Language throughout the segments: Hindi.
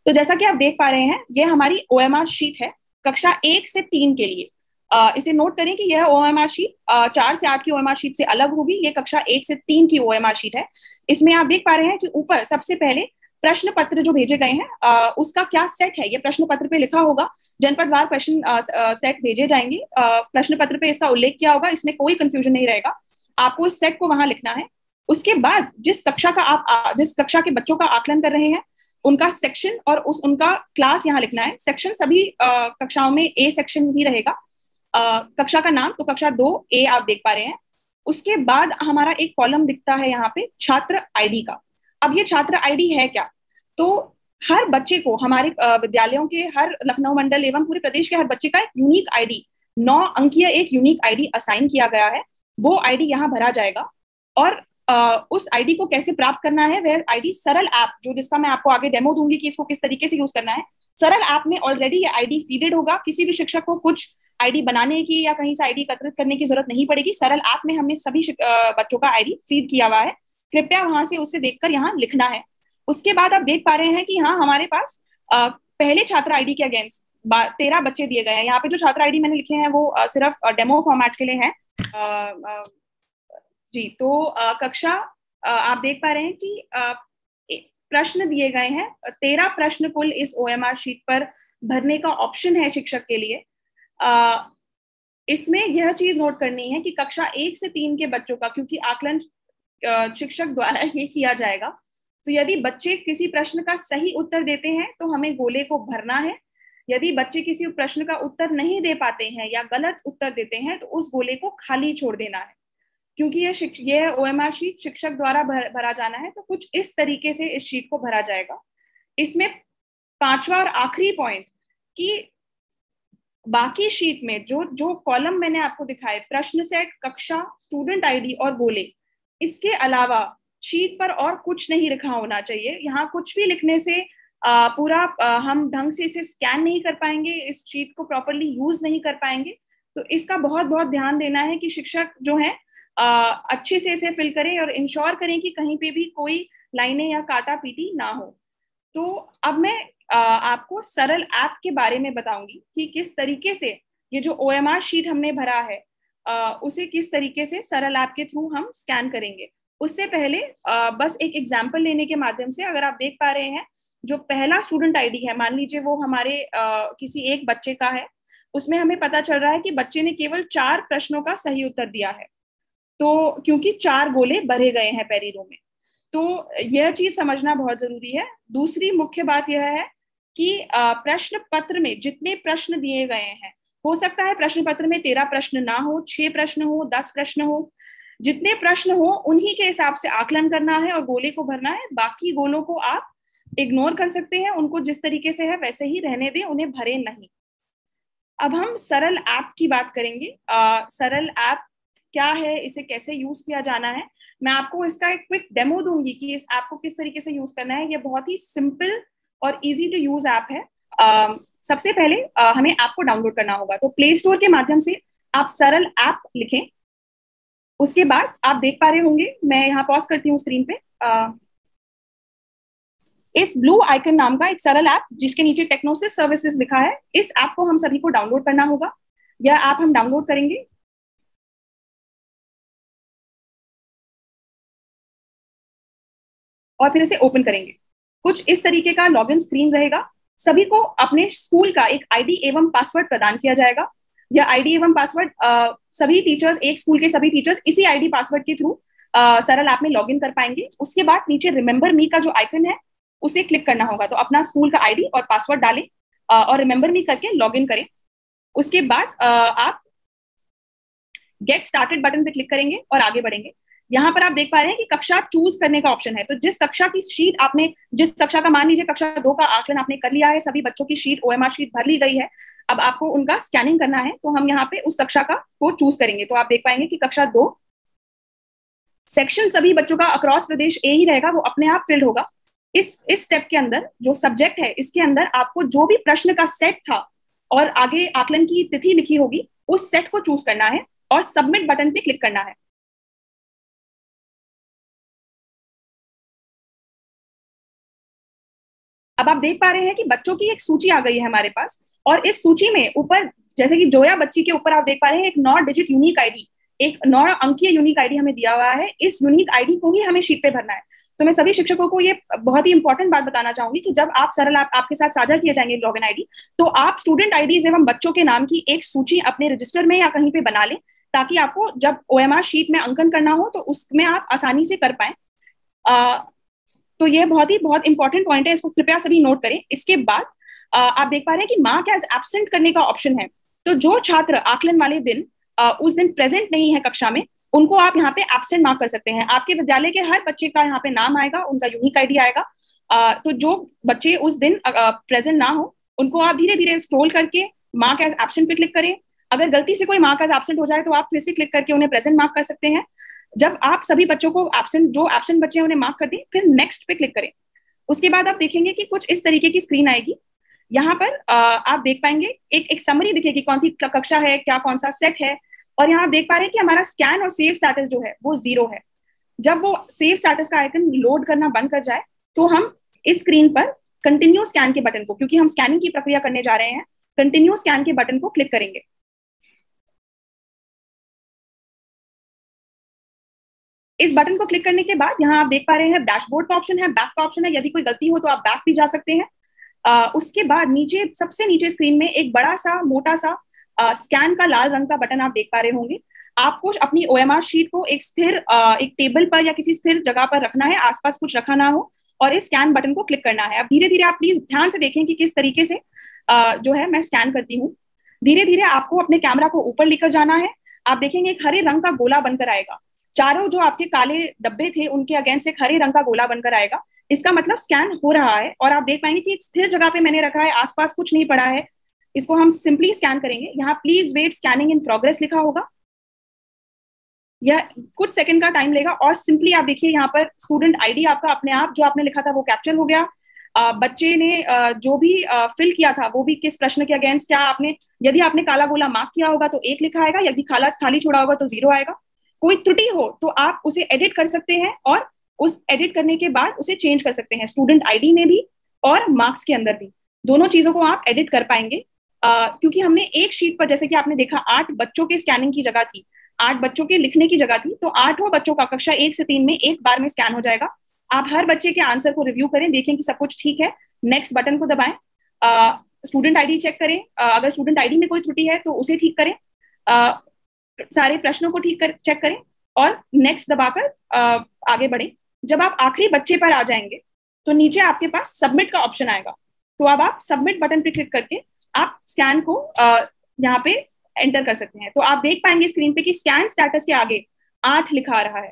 तो जैसा कि आप देख पा रहे हैं, ये हमारी ओएमआर शीट है कक्षा 1 से 3 के लिए। इसे नोट करें कि यह ओएमआर शीट 4 से 8 की ओएमआर शीट से अलग होगी। ये कक्षा 1 से 3 की ओएमआर शीट है। इसमें आप देख पा रहे हैं कि ऊपर सबसे पहले प्रश्न पत्र जो भेजे गए हैं उसका क्या सेट है, ये प्रश्न पत्र पे लिखा होगा। जनपदवार क्वेश्चन सेट भेजे जाएंगे, प्रश्न पत्र पे इसका उल्लेख किया होगा, इसमें कोई कंफ्यूजन नहीं रहेगा। आपको इस सेट को वहां लिखना है। उसके बाद जिस कक्षा के बच्चों का आकलन कर रहे हैं उनका सेक्शन और उनका क्लास यहाँ लिखना है। सेक्शन सभी कक्षाओं में ए सेक्शन ही रहेगा। कक्षा का नाम तो कक्षा 2A आप देख पा रहे हैं। उसके बाद हमारा एक कॉलम दिखता है यहाँ पे छात्र आईडी का। अब ये छात्र आईडी है क्या? तो हर बच्चे को हमारे विद्यालयों के हर लखनऊ मंडल एवं पूरे प्रदेश के हर बच्चे का एक यूनिक आईडी, 9 अंकीय एक यूनिक आईडी असाइन किया गया है। वो आईडी यहाँ भरा जाएगा। और उस आईडी को कैसे प्राप्त करना है, वह आईडी सरल ऐप, जो जिसका मैं आपको आगे डेमो दूंगी कि इसको किस तरीके से यूज करना है। सरल ऐप में ऑलरेडी ये आईडी फीडेड होगा। किसी भी शिक्षक को कुछ आईडी बनाने की या कहीं से आईडी एकत्रित करने की जरूरत नहीं पड़ेगी। सरल ऐप में हमने सभी बच्चों का आईडी फीड किया हुआ है। कृपया वहां से उसे देखकर यहाँ लिखना है। उसके बाद आप देख पा रहे हैं कि यहाँ हमारे पास पहले छात्र आईडी के अगेंस्ट 13 बच्चे दिए गए हैं। यहाँ पे जो छात्र आईडी मैंने लिखे हैं वो सिर्फ डेमो फॉर्मेट के लिए है। जी, तो कक्षा आप देख पा रहे हैं कि प्रश्न दिए गए हैं। 13 प्रश्न कुल इस ओएमआर शीट पर भरने का ऑप्शन है शिक्षक के लिए। इसमें यह चीज नोट करनी है कि कक्षा 1 से 3 के बच्चों का, क्योंकि आकलन शिक्षक द्वारा ये किया जाएगा, तो यदि बच्चे किसी प्रश्न का सही उत्तर देते हैं तो हमें गोले को भरना है। यदि बच्चे किसी प्रश्न का उत्तर नहीं दे पाते हैं या गलत उत्तर देते हैं तो उस गोले को खाली छोड़ देना है। क्योंकि यह ओएमआर शीट शिक्षक द्वारा भरा जाना है, तो कुछ इस तरीके से इस शीट को भरा जाएगा। इसमें पांचवा और आखिरी पॉइंट कि बाकी शीट में जो जो कॉलम मैंने आपको दिखाए, प्रश्न सेट, कक्षा, स्टूडेंट आईडी और गोले, इसके अलावा शीट पर और कुछ नहीं लिखा होना चाहिए। यहाँ कुछ भी लिखने से हम ढंग से इसे स्कैन नहीं कर पाएंगे, इस शीट को प्रॉपरली यूज नहीं कर पाएंगे। तो इसका बहुत बहुत ध्यान देना है कि शिक्षक जो है अच्छे से इसे फिल करें और इंश्योर करें कि कहीं पे भी कोई लाइनें या काटा पीटी ना हो। तो अब मैं आपको सरल ऐप के बारे में बताऊंगी कि किस तरीके से ये जो ओएमआर शीट हमने भरा है उसे किस तरीके से सरल ऐप के थ्रू हम स्कैन करेंगे। उससे पहले बस एक एग्जाम्पल लेने के माध्यम से, अगर आप देख पा रहे हैं, जो पहला स्टूडेंट आईडी है, मान लीजिए वो हमारे किसी एक बच्चे का है, उसमें हमें पता चल रहा है कि बच्चे ने केवल 4 प्रश्नों का सही उत्तर दिया है। तो क्योंकि 4 गोले भरे गए हैं पहली रो में, तो यह चीज समझना बहुत जरूरी है। दूसरी मुख्य बात यह है कि प्रश्न पत्र में जितने प्रश्न दिए गए हैं, हो सकता है प्रश्न पत्र में 13 प्रश्न ना हो, 6 प्रश्न हो, 10 प्रश्न हो, जितने प्रश्न हो उन्हीं के हिसाब से आकलन करना है और गोले को भरना है। बाकी गोलों को आप इग्नोर कर सकते हैं, उनको जिस तरीके से है वैसे ही रहने दें, उन्हें भरे नहीं। अब हम सरल ऐप की बात करेंगे। सरल ऐप क्या है, इसे कैसे यूज किया जाना है, मैं आपको इसका एक क्विक डेमो दूंगी कि इस ऐप को किस तरीके से यूज करना है। ये बहुत ही सिंपल और इजी टू यूज ऐप है। सबसे पहले हमें ऐप को डाउनलोड करना होगा, तो प्ले स्टोर के माध्यम से आप सरल ऐप लिखें। उसके बाद आप देख पा रहे होंगे, मैं यहाँ पॉज करती हूँ स्क्रीन पे, इस ब्लू आइकन नाम का एक सरल ऐप जिसके नीचे टेक्नोसिस सर्विसेज लिखा है, इस ऐप को हम सभी को डाउनलोड करना होगा। यह ऐप हम डाउनलोड करेंगे और फिर इसे ओपन करेंगे। कुछ इस तरीके का लॉगिन स्क्रीन रहेगा। सभी को अपने स्कूल का एक आईडी एवं पासवर्ड प्रदान किया जाएगा। यह आईडी एवं पासवर्ड सभी टीचर्स, एक स्कूल के सभी टीचर्स इसी आईडी पासवर्ड के थ्रू सरल ऐप में लॉगिन कर पाएंगे। उसके बाद नीचे रिमेंबर मी का जो आइकन है उसे क्लिक करना होगा। तो अपना स्कूल का आईडी और पासवर्ड डालें और रिमेंबर मी करके लॉगिन करें। उसके बाद आप गेट स्टार्टेड बटन पे क्लिक करेंगे और आगे बढ़ेंगे। यहाँ पर आप देख पा रहे हैं कि कक्षा चूज करने का ऑप्शन है। तो जिस कक्षा की शीट आपने, जिस कक्षा का, मान लीजिए कक्षा 2 का आकलन आपने कर लिया है, सभी बच्चों की शीट ओएमआर शीट भर ली गई है, अब आपको उनका स्कैनिंग करना है। तो हम यहाँ पे उस कक्षा का को चूज करेंगे। तो आप देख पाएंगे कि कक्षा 2 सेक्शन सभी बच्चों का अक्रॉस प्रदेश ए ही रहेगा, वो अपने आप फिल्ड होगा। इस स्टेप के अंदर जो सब्जेक्ट है, इसके अंदर आपको जो भी प्रश्न का सेट था और आगे आकलन की तिथि लिखी होगी, उस सेट को चूज करना है और सबमिट बटन पे क्लिक करना है। अब आप देख पा रहे हैं कि बच्चों की एक सूची आ गई है हमारे पास, और इस सूची में ऊपर जैसे कि जोया बच्ची के ऊपर आप देख पा रहे हैं एक 9 डिजिट यूनिक आईडी, एक 9 अंकीय यूनिक आईडी हमें दिया हुआ है। इस यूनिक आईडी को ही हमें शीट पे भरना है। तो मैं सभी शिक्षकों को ये बहुत ही इंपॉर्टेंट बात बताना चाहूंगी कि जब आप सरल आपके साथ साझा किए जाएंगे लॉगिन आईडी, तो आप स्टूडेंट आईडीज एवं बच्चों के नाम की एक सूची अपने रजिस्टर में या कहीं पे बना लें, ताकि आपको जब ओएमआर शीट में अंकन करना हो तो उसमें आप आसानी से कर पाए। तो ये बहुत इंपॉर्टेंट पॉइंट है, इसको कृपया सभी नोट करें। इसके बाद आप देख पा रहे हैं कि मार्क एज एब्सेंट करने का ऑप्शन है। तो जो छात्र आकलन वाले दिन उस दिन प्रेजेंट नहीं है कक्षा में, उनको आप यहाँ पे एब्सेंट मार्क कर सकते हैं। आपके विद्यालय के हर बच्चे का यहाँ पे नाम आएगा, उनका यूनिक आईडी आएगा। तो जो बच्चे उस दिन प्रेजेंट ना हो, उनको आप धीरे धीरे स्क्रॉल करके मार्क एज एब्सेंट पे क्लिक करें। अगर गलती से कोई मार्क एज एब्सेंट हो जाए तो आप फिर से क्लिक करके उन्हें प्रेजेंट मार्क कर सकते हैं। जब आप सभी बच्चों को जो एब्सेंट बच्चे हैं उन्हें मार्क कर दें, फिर नेक्स्ट पे क्लिक करें। उसके बाद आप देखेंगे कि कुछ इस तरीके की स्क्रीन आएगी। यहाँ पर आप देख पाएंगे एक समरी दिखेगी, कौन सी कक्षा है, क्या कौन सा सेट है। और यहाँ आप देख पा रहे हैं कि हमारा स्कैन और सेव स्टेटस जो है वो 0 है। जब वो सेव स्टेटस का आइकन लोड करना बंद कर जाए तो हम इस स्क्रीन पर कंटिन्यू स्कैन के बटन को, क्योंकि हम स्कैनिंग की प्रक्रिया करने जा रहे हैं, कंटिन्यू स्कैन के बटन को क्लिक करेंगे। इस बटन को क्लिक करने के बाद यहाँ आप देख पा रहे हैं डैशबोर्ड का ऑप्शन है, बैक का ऑप्शन है। यदि कोई गलती हो तो आप बैक भी जा सकते हैं। उसके बाद नीचे सबसे नीचे स्क्रीन में एक बड़ा सा मोटा सा स्कैन का लाल रंग का बटन आप देख पा रहे होंगे। आपको अपनी ओएमआर शीट को एक स्थिर एक टेबल पर या किसी स्थिर जगह पर रखना है, आसपास कुछ रखा ना हो, और इस स्कैन बटन को क्लिक करना है। अब धीरे धीरे आप प्लीज ध्यान से देखें कि किस तरीके से जो है मैं स्कैन करती हूँ। धीरे धीरे आपको अपने कैमरा को ऊपर लेकर जाना है। आप देखेंगे एक हरे रंग का गोला बनकर आएगा। चारों जो आपके काले डब्बे थे उनके अगेंस्ट एक हरे रंग का गोला बनकर आएगा। इसका मतलब स्कैन हो रहा है, और आप देख पाएंगे कि एक स्थिर जगह पे मैंने रखा है, आसपास कुछ नहीं पड़ा है। इसको हम सिंपली स्कैन करेंगे। यहाँ please wait scanning in progress लिखा होगा। यह कुछ सेकंड का टाइम लेगा, और सिंपली आप देखिए यहाँ पर स्टूडेंट आईडी आपका अपने आप जो आपने लिखा था वो कैप्चर हो गया। बच्चे ने जो भी फिल किया था वो भी किस प्रश्न के अगेंस्ट, क्या आपने, यदि आपने काला गोला मार्क किया होगा तो 1 लिखा आएगा, यदि खाली छोड़ा होगा तो 0 आएगा। कोई त्रुटि हो तो आप उसे एडिट कर सकते हैं, और उस एडिट करने के बाद उसे चेंज कर सकते हैं, स्टूडेंट आईडी में भी और मार्क्स के अंदर भी। दोनों चीजों को आप एडिट कर पाएंगे। क्योंकि हमने एक शीट पर, जैसे कि आपने देखा, 8 बच्चों के स्कैनिंग की जगह थी, 8 बच्चों के लिखने की जगह थी, तो 8 बच्चों का कक्षा 1 से 3 में एक बार में स्कैन हो जाएगा। आप हर बच्चे के आंसर को रिव्यू करें, देखें कि सब कुछ ठीक है, नेक्स्ट बटन को दबाएं, स्टूडेंट आईडी चेक करें, अगर स्टूडेंट आईडी में कोई त्रुटि है तो उसे ठीक करें, सारे प्रश्नों को चेक करें, और नेक्स्ट दबाकर आगे बढ़े। जब आप आखिरी बच्चे पर आ जाएंगे तो नीचे आपके पास सबमिट का ऑप्शन आएगा। तो अब आप सबमिट बटन पे क्लिक करके आप स्कैन को यहाँ पे एंटर कर सकते हैं। तो आप देख पाएंगे स्क्रीन पे कि स्कैन स्टेटस के आगे 8 लिखा आ रहा है।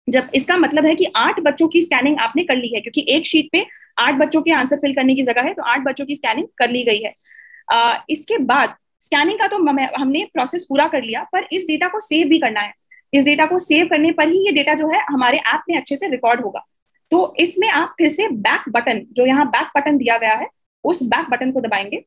जब इसका मतलब है कि 8 बच्चों की स्कैनिंग आपने कर ली है, क्योंकि एक शीट पे 8 बच्चों के आंसर फिल करने की जगह है, तो 8 बच्चों की स्कैनिंग कर ली गई है। इसके बाद स्कैनिंग का तो हमने प्रोसेस पूरा कर लिया, पर इस डेटा को सेव भी करना है। इस डेटा को सेव करने पर ही ये डेटा जो है हमारे ऐप में अच्छे से रिकॉर्ड होगा। तो इसमें आप फिर से बैक बटन, जो यहाँ बैक बटन दिया गया है, उस बैक बटन को दबाएंगे।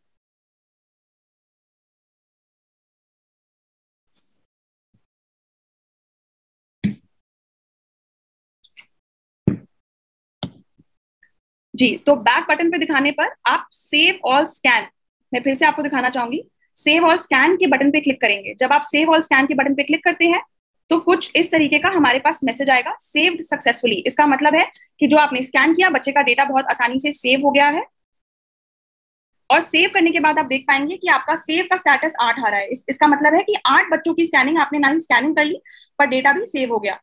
जी, तो बैक बटन पे दिखाने पर आप सेव ऑल स्कैन, मैं फिर से आपको दिखाना चाहूंगी, सेव ऑल स्कैन के बटन पे क्लिक करेंगे। जब आप सेव ऑल स्कैन के बटन पे क्लिक करते हैं तो कुछ इस तरीके का हमारे पास मैसेज आएगा, सेव्ड सक्सेसफुली। इसका मतलब है कि जो आपने स्कैन किया, बच्चे का डेटा बहुत आसानी से सेव हो गया है। और सेव करने के बाद आप देख पाएंगे कि आपका सेव का स्टेटस 8 आ रहा है। इसका मतलब है कि 8 बच्चों की स्कैनिंग आपने ना ही स्कैनिंग कर ली, पर डेटा भी सेव हो गया।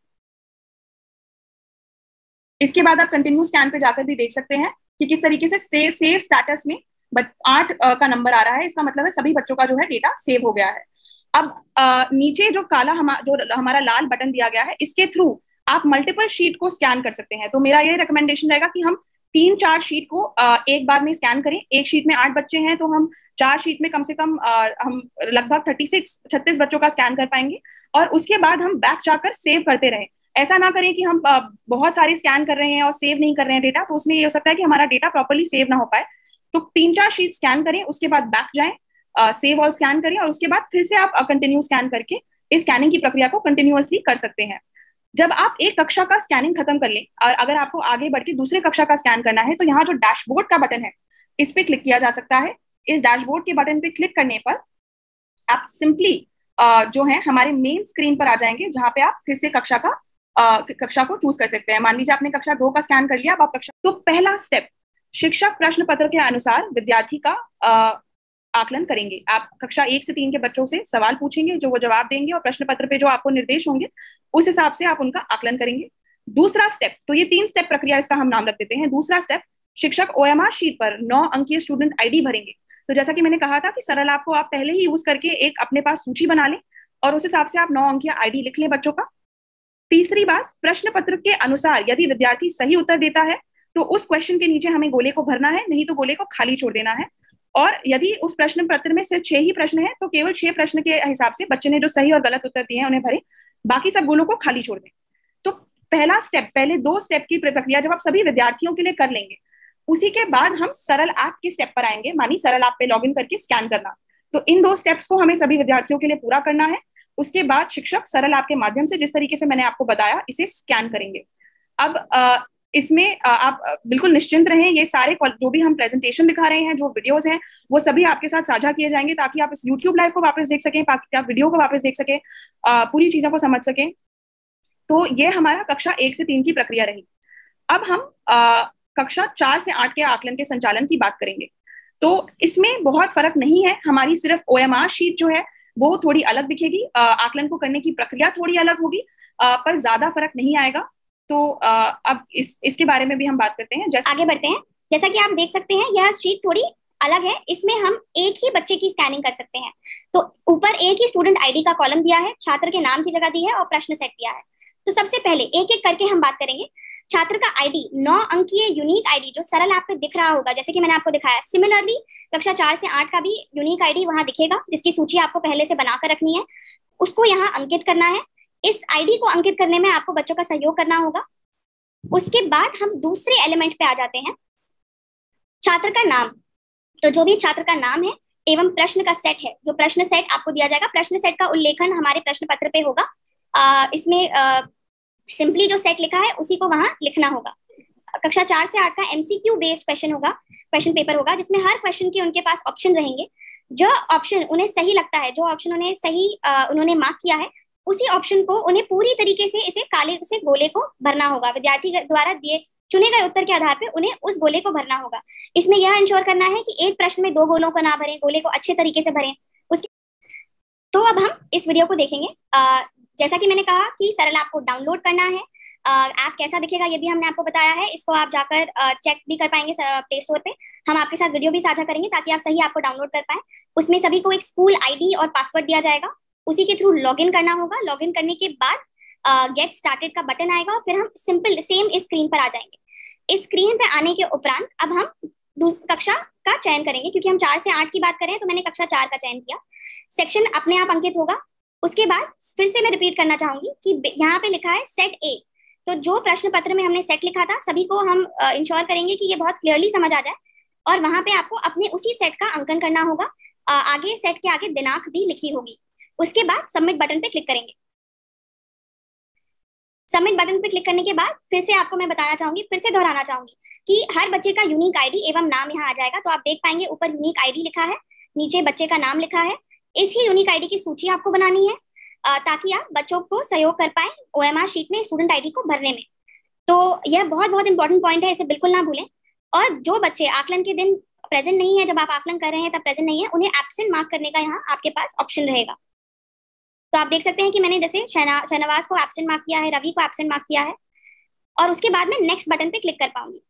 इसके बाद आप कंटिन्यू स्कैन पे जाकर भी देख सकते हैं कि किस तरीके से सेव स्टेटस में 8 का नंबर आ रहा है। इसका मतलब है सभी बच्चों का जो है डेटा सेव हो गया है। अब नीचे जो जो हमारा लाल बटन दिया गया है, इसके थ्रू आप मल्टीपल शीट को स्कैन कर सकते हैं। तो मेरा ये रिकमेंडेशन रहेगा कि हम 3-4 शीट को एक बार में स्कैन करें। एक शीट में 8 बच्चे हैं तो हम 4 शीट में कम से कम हम लगभग 36 बच्चों का स्कैन कर पाएंगे, और उसके बाद हम बैक जाकर सेव करते रहें। ऐसा ना करें कि हम बहुत सारे स्कैन कर रहे हैं और सेव नहीं कर रहे हैं डेटा, तो उसमें ये हो सकता है कि हमारा डेटा प्रॉपर्ली सेव ना हो पाए। तो 3-4 शीट स्कैन करें, उसके बाद बैक जाएं, सेव और स्कैन करें, और उसके बाद फिर से आप कंटिन्यू स्कैन करके इस स्कैनिंग की प्रक्रिया को कंटिन्यूअसली कर सकते हैं। जब आप एक कक्षा का स्कैनिंग खत्म कर लें और अगर आपको आगे बढ़ के दूसरे कक्षा का स्कैन करना है, तो यहाँ जो डैशबोर्ड का बटन है इस पे क्लिक किया जा सकता है। इस डैशबोर्ड के बटन पे क्लिक करने पर आप सिंपली जो है हमारे मेन स्क्रीन पर आ जाएंगे, जहां पे आप फिर से कक्षा को चूज कर सकते हैं। मान लीजिए आपने कक्षा 2 का स्कैन कर लिया, अब आप कक्षा, तो पहला स्टेप, शिक्षक प्रश्न पत्र के अनुसार विद्यार्थी का आकलन करेंगे। आप कक्षा 1 से 3 के बच्चों से सवाल पूछेंगे, जो वो जवाब देंगे, और प्रश्न पत्र पे जो आपको निर्देश होंगे उस हिसाब से आप उनका आकलन करेंगे। दूसरा स्टेप, तो ये 3 स्टेप प्रक्रिया, इसका हम नाम रख देते हैं। दूसरा स्टेप, शिक्षक ओएमआर शीट पर 9 अंकीय स्टूडेंट आईडी भरेंगे। तो जैसा कि मैंने कहा था कि सरल आपको आप पहले ही यूज करके एक अपने पास सूची बना लें और उस हिसाब से आप 9 अंकीय आईडी लिख लें बच्चों का। तीसरी बात, प्रश्न पत्र के अनुसार यदि विद्यार्थी सही उत्तर देता है तो उस क्वेश्चन के नीचे हमें गोले को भरना है, नहीं तो गोले को खाली छोड़ देना है। और यदि उस प्रश्न पत्र में सिर्फ 6 ही प्रश्न है तो केवल 6 प्रश्न के हिसाब से बच्चे ने जो सही और गलत उत्तर दिए हैं उन्हें भरे, बाकी सब गोलों को खाली छोड़ दें। तो पहला स्टेप, पहले 2 स्टेप की प्रक्रिया जब आप सभी विद्यार्थियों के लिए कर लेंगे, उसी के बाद हम सरल ऐप के स्टेप पर आएंगे, मानी सरल ऐप पे लॉगिन करके स्कैन करना। तो इन 2 स्टेप्स को हमें सभी विद्यार्थियों के लिए पूरा करना है। उसके बाद शिक्षक सरल ऐप के माध्यम से जिस तरीके से मैंने आपको बताया इसे स्कैन करेंगे। अब इसमें आप बिल्कुल निश्चिंत रहें, ये सारे जो भी हम प्रेजेंटेशन दिखा रहे हैं, जो वीडियोस हैं, वो सभी आपके साथ साझा किए जाएंगे ताकि आप इस यूट्यूब लाइव को वापस देख सकें, ताकि आप वीडियो को वापस देख सकें, पूरी चीजों को समझ सकें। तो ये हमारा कक्षा 1 से 3 की प्रक्रिया रही। अब हम कक्षा 4 से 8 के आकलन के संचालन की बात करेंगे। तो इसमें बहुत फर्क नहीं है, हमारी सिर्फ ओएमआर शीट जो है वो थोड़ी अलग दिखेगी, आकलन को करने की प्रक्रिया थोड़ी अलग होगी, पर ज्यादा फर्क नहीं आएगा। तो अब इसके बारे में भी हम बात करते हैं। जैसे आगे बढ़ते हैं, जैसा कि आप देख सकते हैं यह शीट थोड़ी अलग है, इसमें हम एक ही बच्चे की स्कैनिंग कर सकते हैं। तो ऊपर एक ही स्टूडेंट आईडी का कॉलम दिया है, छात्र के नाम की जगह दी है और प्रश्न सेट दिया है। तो सबसे पहले एक एक करके हम बात करेंगे। छात्र का आईडी 9 अंकीय यूनिक आईडी जो सरल ऐप पे दिख रहा होगा, जैसे कि मैंने आपको दिखाया। सिमिलरली कक्षा 4 से 8 का भी यूनिक आईडी वहां दिखेगा, जिसकी सूची आपको पहले से बनाकर रखनी है, उसको यहाँ अंकित करना है। इस आईडी को अंकित करने में आपको बच्चों का सहयोग करना होगा। उसके बाद हम दूसरे एलिमेंट पे आ जाते हैं, छात्र का नाम। तो जो भी छात्र का नाम है एवं प्रश्न का सेट है, जो प्रश्न सेट आपको दिया जाएगा, प्रश्न सेट का उल्लेखन हमारे प्रश्न पत्र पे होगा। इसमें सिंपली जो सेट लिखा है उसी को वहां लिखना होगा। कक्षा 4 से 8 का एमसीक्यू बेस्ड क्वेश्चन होगा, क्वेश्चन पेपर होगा, जिसमें हर क्वेश्चन के उनके पास ऑप्शन रहेंगे। जो ऑप्शन उन्हें सही लगता है, जो ऑप्शन उन्हें सही उन्होंने मार्क किया है, उसी ऑप्शन को उन्हें पूरी तरीके से इसे काले से गोले को भरना होगा। विद्यार्थी द्वारा दिए चुने गए उत्तर के आधार पर उन्हें उस गोले को भरना होगा। इसमें यह इंश्योर करना है कि एक प्रश्न में 2 गोलों को ना भरें, गोले को अच्छे तरीके से भरें। उसके तो अब हम इस वीडियो को देखेंगे। जैसा कि मैंने कहा कि सरल ऐप को डाउनलोड करना है। ऐप कैसा दिखेगा ये भी हमने आपको बताया है, इसको आप जाकर चेक भी कर पाएंगे प्ले स्टोर पे। हम आपके साथ वीडियो भी साझा करेंगे ताकि आप सही ऐप को डाउनलोड कर पाए। उसमें सभी को एक स्कूल आईडी और पासवर्ड दिया जाएगा, उसी के थ्रू लॉगिन करना होगा। लॉगिन करने के बाद गेट स्टार्टेड का बटन आएगा और फिर हम सिंपल सेम इस स्क्रीन पर आ जाएंगे। इस स्क्रीन पर आने के उपरांत अब हम कक्षा का चयन करेंगे, क्योंकि हम 4 से 8 की बात करें तो मैंने कक्षा 4 का चयन किया। सेक्शन अपने आप अंकित होगा। उसके बाद फिर से मैं रिपीट करना चाहूंगी कि यहाँ पे लिखा है सेट ए। तो जो प्रश्न पत्र में हमने सेट लिखा था, सभी को हम इंश्योर करेंगे कि ये बहुत क्लियरली समझ आ जाए, और वहां पे आपको अपने उसी सेट का अंकन करना होगा। आगे सेट के आगे दिनांक भी लिखी होगी। उसके बाद सबमिट बटन पे क्लिक करेंगे। सबमिट बटन पे क्लिक करने के बाद फिर से आपको मैं बताना चाहूंगी, फिर से दोहराना चाहूंगी कि हर बच्चे का यूनिक आईडी एवं नाम यहाँ आ जाएगा। तो आप देख पाएंगे ऊपर यूनिक आईडी लिखा है, नीचे बच्चे का नाम लिखा है। इस ही यूनिक आईडी की सूची आपको बनानी है ताकि आप बच्चों को सहयोग कर पाए ओएमआर शीट में स्टूडेंट आईडी को भरने में। तो यह बहुत बहुत इंपॉर्टेंट पॉइंट है, इसे बिल्कुल ना भूलें। और जो बच्चे आकलन के दिन प्रेजेंट नहीं है, जब आप आकलन कर रहे हैं तब प्रेजेंट नहीं है, उन्हें एब्सेंट मार्क करने का यहाँ आपके पास ऑप्शन रहेगा। तो आप देख सकते हैं कि मैंने जैसे शहनवाज को एब्सेंट मार्क किया है, रवि को एब्सेंट मार्क किया है, और उसके बाद मैं नेक्स्ट बटन पे क्लिक कर पाऊंगी।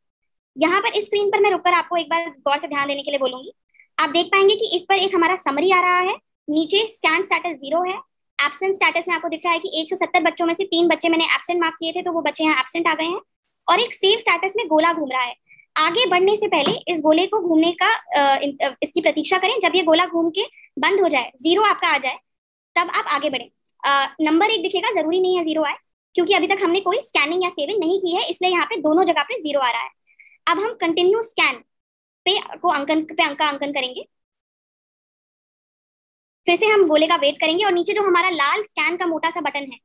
यहाँ पर इस स्क्रीन पर मैं रुककर आपको एक बार गौर से ध्यान देने के लिए बोलूंगी। आप देख पाएंगे कि इस पर एक हमारा समरी आ रहा है, नीचे स्कैन स्टेटस 0 है। एब्सेंट स्टेटस में आपको दिख रहा है कि 170 बच्चों में से 3 बच्चे मैंने एब्सेंट मार्क किए थे, तो वो बच्चे यहाँ एब्सेंट आ गए हैं। और एक सेव स्टेटस में गोला घूम रहा है। आगे बढ़ने से पहले इस गोले को घूमने का इसकी प्रतीक्षा करें। जब ये गोला घूम के बंद हो जाए, 0 आपका आ जाए, तब आप आगे बढ़ें। नंबर 1 दिखेगा, जरूरी नहीं है 0 आए, क्योंकि अभी तक हमने कोई स्कैनिंग या सेविंग नहीं की है, इसलिए यहाँ पे दोनों जगह पे 0 आ रहा है। अब हम कंटिन्यू स्कैन पे अंक का अंकन करेंगे। फिर से हम गोले का वेट करेंगे और नीचे जो हमारा लाल स्कैन का मोटा सा बटन है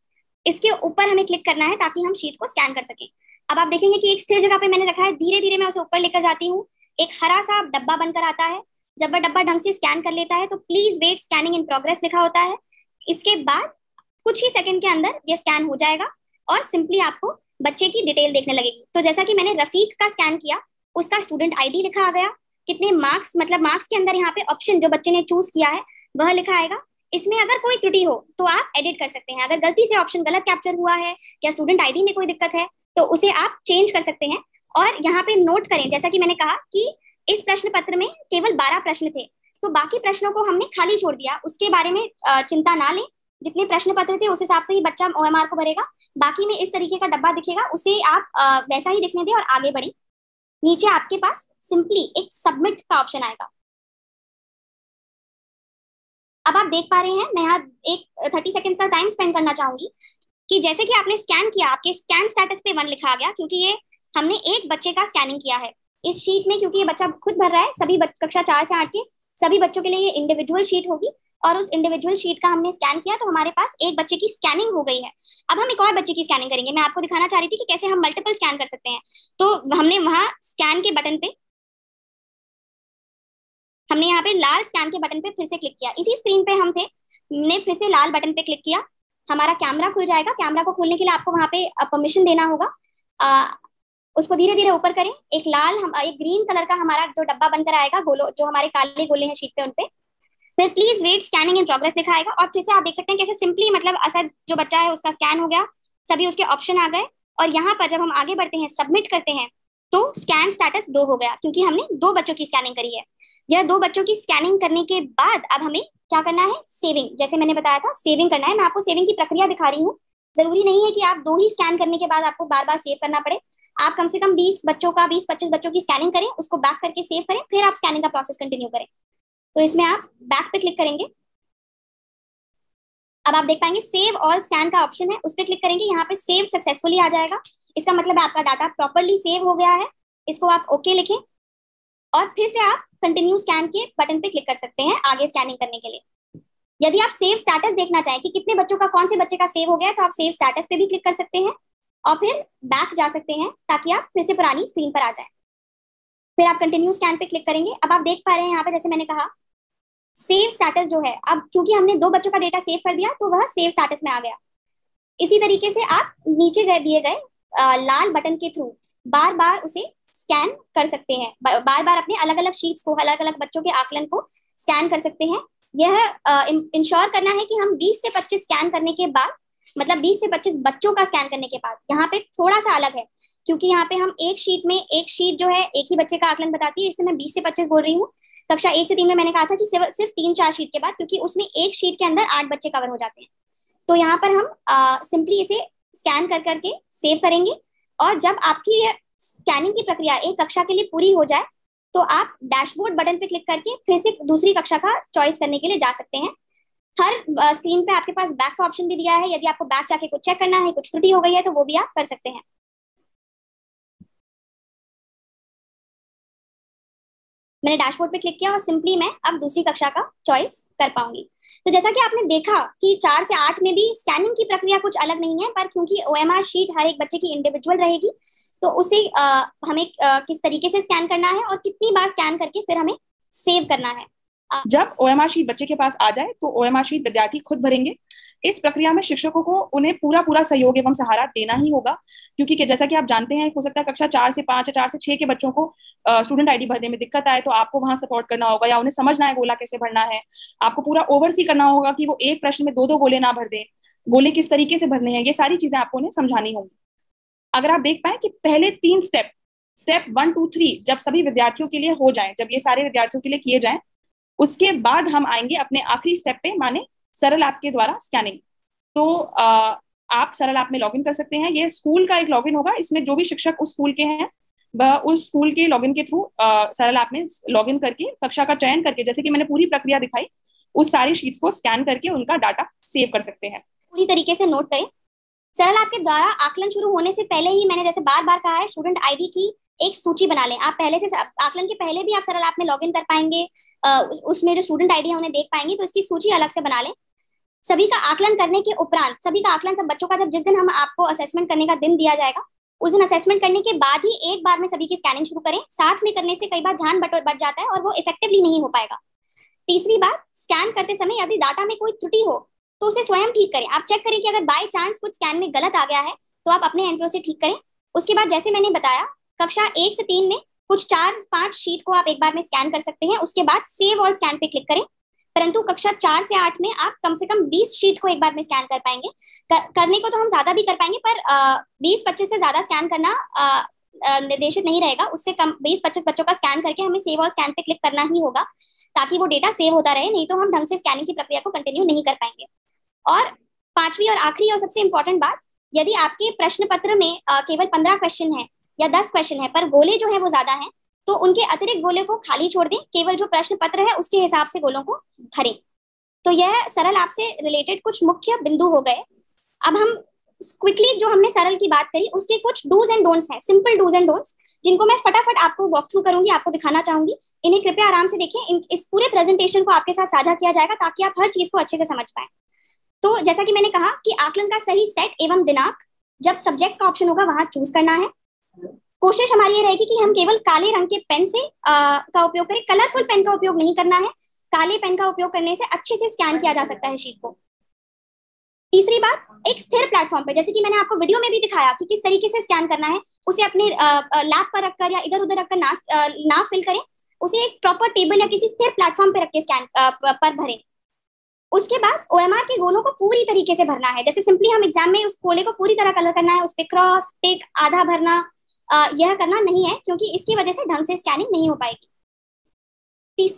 इसके ऊपर हमें क्लिक करना है ताकि हम शीट को स्कैन कर सकें। अब आप देखेंगे कि एक स्थिर जगह पे मैंने रखा है, धीरे धीरे मैं उसे ऊपर लेकर जाती हूँ, एक हरा सा डब्बा बनकर आता है। जब वह डब्बा ढंग से स्कैन कर लेता है तो please wait scanning in progress लिखा होता है। इसके बाद कुछ ही सेकंड के अंदर ये स्कैन हो जाएगा और सिंपली आपको बच्चे की डिटेल देखने लगेगी। तो जैसा कि मैंने रफीक का स्कैन किया, उसका स्टूडेंट आईडी लिखा आ गया, कितने मार्क्स, मतलब मार्क्स के अंदर यहाँ पे ऑप्शन जो बच्चे ने चूज किया है वह लिखा आएगा। इसमें अगर कोई त्रुटि हो तो आप एडिट कर सकते हैं। अगर गलती से ऑप्शन गलत कैप्चर हुआ है या स्टूडेंट आईडी में कोई दिक्कत है तो उसे आप चेंज कर सकते हैं। और यहाँ पे नोट करें, जैसा कि मैंने कहा कि इस प्रश्न पत्र में केवल 12 प्रश्न थे, तो बाकी प्रश्नों को हमने खाली छोड़ दिया, उसके बारे में चिंता ना लें। जितने प्रश्न पत्र थे उस हिसाब से ही बच्चा ओएमआर को भरेगा। बाकी में इस तरीके का डब्बा दिखेगा, उसे आप वैसा ही दिखने दें और आगे बढ़े। नीचे आपके पास सिंपली एक सबमिट का ऑप्शन आएगा। अब आप देख पा रहे हैं, मैं यहाँ एक 30 सेकेंड्स का टाइम स्पेंड करना चाहूंगी कि जैसे कि आपने स्कैन किया, आपके स्कैन स्टेटस पे 1 लिखा आ गया, क्योंकि ये हमने एक बच्चे का स्कैनिंग किया है इस शीट में। क्योंकि ये बच्चा खुद भर रहा है, सभी कक्षा 4 से 8 के सभी बच्चों के लिए ये इंडिविजुअल शीट होगी और उस इंडिविजुअल शीट का हमने स्कैन किया तो हमारे पास एक बच्चे की स्कैनिंग हो गई है। अब हम एक और बच्चे की स्कैनिंग करेंगे। मैं आपको दिखाना चाह रही थी कि कैसे हम मल्टीपल स्कैन कर सकते हैं। तो हमने वहां स्कैन के बटन पे, हमने यहाँ पे लाल स्कैन के बटन पे फिर से क्लिक किया। इसी स्क्रीन पे हम थे, हमने फिर से लाल बटन पे क्लिक किया, हमारा कैमरा खुल जाएगा। कैमरा को खोलने के लिए आपको वहां पे परमिशन देना होगा। उसको धीरे धीरे ऊपर करें। एक ग्रीन कलर का हमारा जो डब्बा बनकर आएगा, गोलो जो हमारे काले गोले हैं शीट पे, उनपे फिर please wait scanning in progress लिखा आएगा। और फिर से आप देख सकते हैं कैसे सिंपली, मतलब असद जो बच्चा है उसका स्कैन हो गया, सभी उसके ऑप्शन आ गए। और यहाँ पर जब हम आगे बढ़ते हैं, सबमिट करते हैं, तो स्कैन स्टेटस 2 हो गया, क्योंकि हमने 2 बच्चों की स्कैनिंग करी है। यह 2 बच्चों की स्कैनिंग करने के बाद अब हमें क्या करना है, सेविंग। जैसे मैंने बताया था सेविंग करना है। मैं आपको सेविंग की प्रक्रिया दिखा रही हूँ। जरूरी नहीं है कि आप 2 ही स्कैन करने के बाद आपको बार बार सेव करना पड़े। आप कम से कम 20 बच्चों का, 20-25 बच्चों की स्कैनिंग करें, उसको बैक करके सेव करें, फिर आप स्कैनिंग का प्रोसेस कंटिन्यू करें। तो इसमें आप बैक पे क्लिक करेंगे। अब आप देख पाएंगे सेव ऑल स्कैन का ऑप्शन है, उस पर क्लिक करेंगे। यहाँ पे सेव सक्सेसफुली आ जाएगा। इसका मतलब है आपका डाटा प्रॉपरली सेव हो गया है। इसको आप ओके लिखें और फिर से आप कंटिन्यू स्कैन के बटन पे क्लिक कर सकते हैं आगे स्कैनिंग करने के लिए। यदि आप सेव स्टेटस देखना चाहें कि कितने बच्चों का, कौन से बच्चे का सेव हो गया, तो आप सेव स्टेटस पे भी क्लिक कर सकते हैं और फिर बैक जा सकते हैं ताकि आप फिर से पुरानी स्क्रीन पर आ जाए। फिर आप कंटिन्यू स्कैन पे क्लिक करेंगे। अब आप देख पा रहे हैं यहाँ पे, जैसे मैंने कहा सेव स्टेटस जो है, अब क्योंकि हमने 2 बच्चों का डेटा सेव कर दिया तो वह सेव स्टेटस में आ गया। इसी तरीके से आप नीचे दिए गए लाल बटन के थ्रू बार बार उसे स्कैन कर सकते हैं। बार बार अपने अलग अलग शीट्स को, अलग अलग बच्चों के आकलन को स्कैन कर सकते हैं। यह इंश्योर करना है कि हम 20 से 25 स्कैन करने के बाद, मतलब 20 से 25 बच्चों का स्कैन करने के बाद, यहाँ पे थोड़ा सा अलग है क्योंकि यहाँ पे हम एक शीट जो है एक ही बच्चे का आकलन बताती है, इससे मैं 20 से 25 बोल रही हूँ। कक्षा 1 से 3 में मैंने कहा था कि सिर्फ 3-4 शीट के बाद, क्योंकि उसमें एक शीट के अंदर 8 बच्चे कवर हो जाते हैं। तो यहाँ पर हम सिंपली इसे स्कैन कर करके सेव करेंगे और जब आपकी स्कैनिंग की प्रक्रिया एक कक्षा के लिए पूरी हो जाए तो आप डैशबोर्ड बटन पे क्लिक करके फिर से दूसरी कक्षा का चॉइस करने के लिए जा सकते हैं। हर स्क्रीन पे आपके पास बैक का ऑप्शन भी दिया है। यदि आपको बैक जाके कुछ चेक करना है, कुछ त्रुटि हो गई है, तो वो भी आप कर सकते हैं। मैंने डैशबोर्ड पे क्लिक किया और सिंपली मैं अब दूसरी कक्षा का चॉइस कर पाऊंगी। तो जैसा कि आपने देखा कि 4 से 8 में भी स्कैनिंग की प्रक्रिया कुछ अलग नहीं है, पर क्योंकि ओएमआर शीट हर एक बच्चे की इंडिविजुअल रहेगी तो उसे हमें किस तरीके से स्कैन करना है और कितनी बार स्कैन करके फिर हमें सेव करना है। जब ओएमआर शीट बच्चे के पास आ जाए तो ओएमआर शीट विद्यार्थी खुद भरेंगे। इस प्रक्रिया में शिक्षकों को उन्हें पूरा पूरा सहयोग एवं सहारा देना ही होगा, क्योंकि जैसा कि आप जानते हैं, हो सकता है कक्षा 4 से 5 या 4 से 6 के बच्चों को स्टूडेंट आईडी भरने में दिक्कत आए, तो आपको वहां सपोर्ट करना होगा या उन्हें समझना है गोला कैसे भरना है। आपको पूरा ओवरसी करना होगा कि वो एक प्रश्न में 2-2 गोले ना भर दें, गोले किस तरीके से भरने हैं, ये सारी चीजें आपको उन्हें समझानी होंगी। अगर आप देख पाए कि पहले 3 स्टेप 1, 2, 3 जब सभी विद्यार्थियों के लिए हो जाए, जब ये सारे विद्यार्थियों के लिए किए जाएं, उसके बाद हम आएंगे अपने आखिरी स्टेप पे, माने सरल ऐप के द्वारा स्कैनिंग। तो आप सरल ऐप में लॉगिन कर सकते हैं। ये स्कूल का एक लॉगिन होगा, इसमें जो भी शिक्षक उस स्कूल के हैं वह उस स्कूल के लॉगिन के थ्रू सरल ऐप में लॉगिन करके कक्षा का चयन करके, जैसे कि मैंने पूरी प्रक्रिया दिखाई, उस सारी शीट्स को स्कैन करके उनका डाटा सेव कर सकते हैं। पूरी तरीके से नोट करें। सरल ऐप के द्वारा आकलन शुरू होने से पहले ही मैंने जैसे बार बार कहा है, स्टूडेंट आईडी की एक सूची बना लें। आप पहले से आकलन के पहले भी आप सरल ऐप में लॉगिन कर पाएंगे, उसमें जो स्टूडेंट आईडी है उन्हें देख पाएंगे, तो इसकी सूची अलग से बना लें। सभी का आकलन करने के उपरांत, सभी का आकलन सब बच्चों का, जब जिस दिन हम आपको असेसमेंट करने का दिन दिया जाएगा उस दिन असेसमेंट करने के बाद ही एक बार में सभी की स्कैनिंग शुरू करें। साथ में करने से कई बार ध्यान बढ़ जाता है और वो इफेक्टिवली नहीं हो पाएगा। तीसरी बात, स्कैन करते समय यदि डाटा में कोई त्रुटि हो तो उसे स्वयं ठीक करें। आप चेक करें कि अगर बाय चांस कुछ स्कैन में गलत आ गया है तो आप अपने एंड पे उसे ठीक करें। उसके बाद जैसे मैंने बताया, कक्षा 1 से 3 में कुछ 4-5 शीट को आप एक बार में स्कैन कर सकते हैं, उसके बाद सेव ऑल स्कैन पे क्लिक करें। परंतु कक्षा 4 से 8 में आप कम से कम 20 शीट को एक बार में स्कैन कर पाएंगे। करने को तो हम ज्यादा भी कर पाएंगे, पर 20-25 से ज्यादा स्कैन करना निर्देशित नहीं रहेगा। उससे कम 20-25 बच्चों का स्कैन करके हमें सेव ऑल स्कैन पे क्लिक करना ही होगा, ताकि वो डेटा सेव होता रहे, नहीं तो हम ढंग से स्कैनिंग की प्रक्रिया को कंटिन्यू नहीं कर पाएंगे। और पांचवी और आखिरी और सबसे इंपॉर्टेंट बात, यदि आपके प्रश्न पत्र में केवल 15 क्वेश्चन है या 10 क्वेश्चन है, पर गोले जो है वो ज्यादा है, तो उनके अतिरिक्त गोले को खाली छोड़ दें, केवल जो प्रश्न पत्र है उसके हिसाब से गोलों को भरें। तो यह सरल आपसे रिलेटेड कुछ मुख्य बिंदु हो गए। अब हम क्विकली जो हमने सरल की बात करी उसके कुछ डूज एंड डोंट्स हैं, सिंपल डूज एंड डोंट्स, जिनको मैं फटाफट आपको वॉक थ्रू करूंगी, आपको दिखाना चाहूंगी। इन्हें कृपया आराम से देखें। इस पूरे प्रेजेंटेशन को आपके साथ साझा किया जाएगा ताकि आप हर चीज को अच्छे से समझ पाए। तो जैसा कि मैंने कहा कि आकलन का सही सेट एवं दिनांक जब सब्जेक्ट का ऑप्शन होगा वहां चूज करना है। कोशिश हमारी ये रहेगी कि हम केवल काले रंग के पेन से का उपयोग करें, कलरफुल पेन का उपयोग नहीं करना है। काले पेन का उपयोग करने से अच्छे से स्कैन किया जा सकता है शीट को। तीसरी बात, एक स्थिर प्लेटफॉर्म पे, जैसे कि मैंने आपको वीडियो में भी दिखाया कि किस तरीके से स्कैन करना है, उसे अपने लैप पर रखकर या इधर उधर रखकर ना फिल करें, उसे एक प्रॉपर टेबल या किसी स्थिर प्लेटफॉर्म पे रख के स्कैन पर भरें। उसके बाद ओएमआर के गोलों को पूरी तरीके से भरना है। जैसे सिंपली हम एग्जाम में उस गोले को पूरी तरह कलर करना है, उस पर क्रॉस टिक आधा भरना यह करना नहीं है, क्योंकि इसकी वजह से ढंग से स्कैनिंग नहीं हो पाएगी।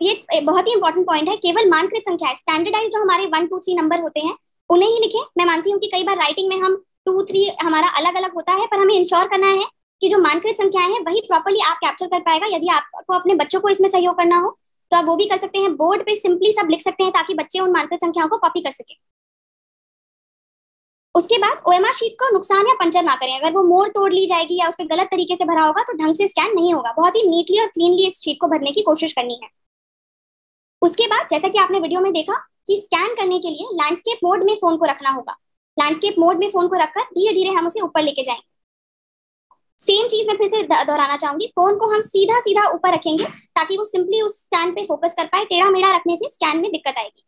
ये बहुत ही इंपॉर्टेंट पॉइंट है, केवल मानकृत संख्या है, स्टैंडर्डाइज जो हमारे 1 2 3 नंबर होते हैं उन्हें ही लिखें। मैं मानती हूँ कि कई बार राइटिंग में हम 2 3 हमारा अलग अलग होता है, पर हमें इंश्योर करना है कि जो मानकृत संख्याएं हैं वही प्रॉपर्ली आप कैप्चर कर पाएगा। यदि आपको अपने बच्चों को इसमें सहयोग करना हो तो आप वो भी कर सकते हैं, बोर्ड पे सिंपली सब लिख सकते हैं ताकि बच्चे उन मानकृत संख्याओं को कॉपी कर सके। उसके बाद ओएमआर शीट को नुकसान या पंचर ना करें। अगर वो मोड़ तोड़ ली जाएगी या उस पर गलत तरीके से भरा होगा तो ढंग से स्कैन नहीं होगा। बहुत ही नीटली और क्लीनली इस शीट को भरने की कोशिश करनी है। उसके बाद जैसा कि आपने वीडियो में देखा कि स्कैन करने के लिए लैंडस्केप मोड में फोन को रखना होगा। लैंडस्केप मोड में फोन को रखकर धीरे धीरे हम उसे ऊपर लेके जाएंगे। सेम चीज मैं फिर से दोहराना चाहूंगी, फोन को हम सीधा सीधा ऊपर रखेंगे ताकि वो सिंपली उस स्कैन पे फोकस कर पाए। टेढ़ा मेढ़ा रखने से स्कैन में दिक्कत आएगी।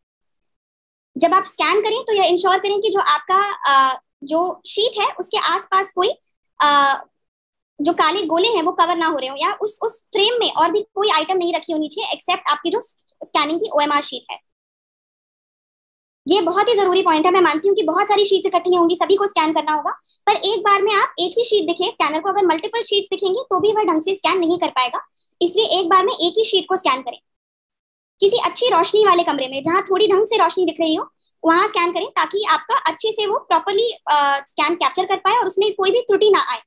जब आप स्कैन करें तो यह इंश्योर करें कि जो आपका जो शीट है उसके आसपास कोई जो काले गोले हैं वो कवर ना हो रहे हो, या उस फ्रेम में और भी कोई आइटम नहीं रखी होनी चाहिए एक्सेप्ट आपकी जो स्कैनिंग की ओएमआर शीट है। ये बहुत ही जरूरी पॉइंट है। मैं मानती हूँ कि बहुत सारी शीट्स इकट्ठी होंगी, सभी को स्कैन करना होगा, पर एक बार में आप एक ही शीट दिखे स्कैनर को, अगर मल्टीपल शीट्स दिखेंगे तो भी वह ढंग से स्कैन नहीं कर पाएगा। इसलिए एक बार में एक ही शीट को स्कैन करें। किसी अच्छी रोशनी वाले कमरे में जहां थोड़ी ढंग से रोशनी दिख रही हो वहां स्कैन करें ताकि आपका अच्छे से वो प्रॉपरली स्कैन कैप्चर कर पाए और उसमें कोई भी त्रुटि ना आए।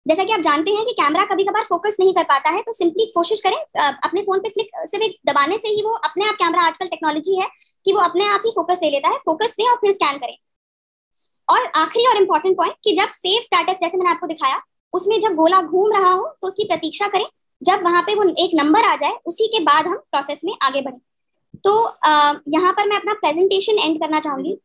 जैसा कि आप जानते हैं कि कैमरा कभी कभार फोकस नहीं कर पाता है, तो सिंपली कोशिश करें अपने फोन पे क्लिक सिर्फ दबाने से ही वो अपने आप, कैमरा आजकल टेक्नोलॉजी है कि वो अपने आप ही फोकस ले लेता है, फोकस दें और फिर स्कैन करें। और आखिरी और इम्पोर्टेंट पॉइंट कि जब सेव स्टेटस जैसे मैंने आपको दिखाया उसमें जब गोला घूम रहा हो तो उसकी प्रतीक्षा करें। जब वहां पे वो एक नंबर आ जाए उसी के बाद हम प्रोसेस में आगे बढ़ें। तो यहाँ पर मैं अपना प्रेजेंटेशन एंड करना चाहूंगी।